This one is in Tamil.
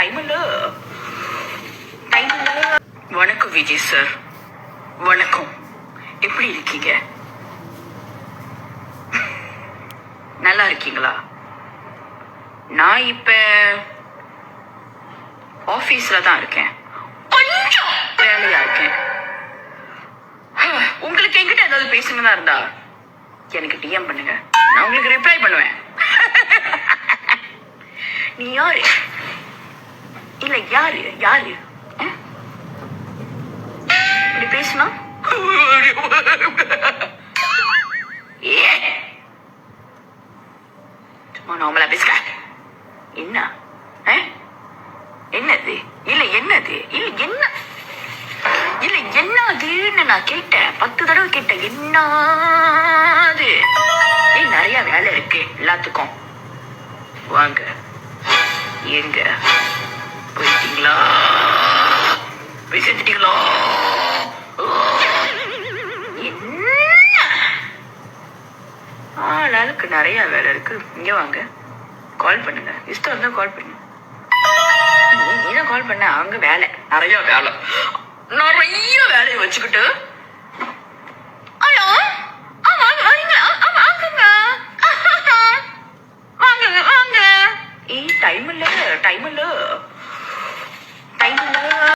டைம் இல்ல. வணக்கம் விஜய் சார். வணக்கம். எப்படி இருக்கீங்க? நல்லா இருக்கீங்களா? நான் இப்ப ஆபீஸ்ல தான் இருக்கேன். கொஞ்சம் வேலையா இருக்கேன். உங்களுக்கு என்கிட்ட ஏதாவது பேசணும்னா இருந்தா எனக்கு டிஎம் பண்ணுங்க, நான் உங்களுக்கு ரிப்ளை பண்ணுவேன். நீ யாரு? இல்ல யாரு யாரு இப்படி பேசுனா? சும்மா நார்மலா பேசுற. என்ன என்னது? இல்ல என்னது? இல்ல என்ன? இல்ல என்னதுன்னு நான் கேட்டேன். 10 தடவை கேட்டேன். என்னது? நிறைய வேலை இருக்கு எல்லாத்துக்கும். வாங்க. எங்க போயிட்டீங்களா? போய் செஞ்சிட்டீங்களா? என்ன ஆளுக்கு நிறைய வேலை இருக்கு. இங்க வாங்க, கால் பண்ணுங்க. இஷ்டம் இருந்தா கால் பண்ணுங்க. நீதான் கால் பண்ண. அவங்க வேலை நிறைய வேலை, நிறைய வேலையை வச்சுக்கிட்டு. ஹலோ, வாங்க வரீங்களா? வாங்குங்க வாங்குங்க வாங்க. டைம் இல்ல டைம் இல்ல.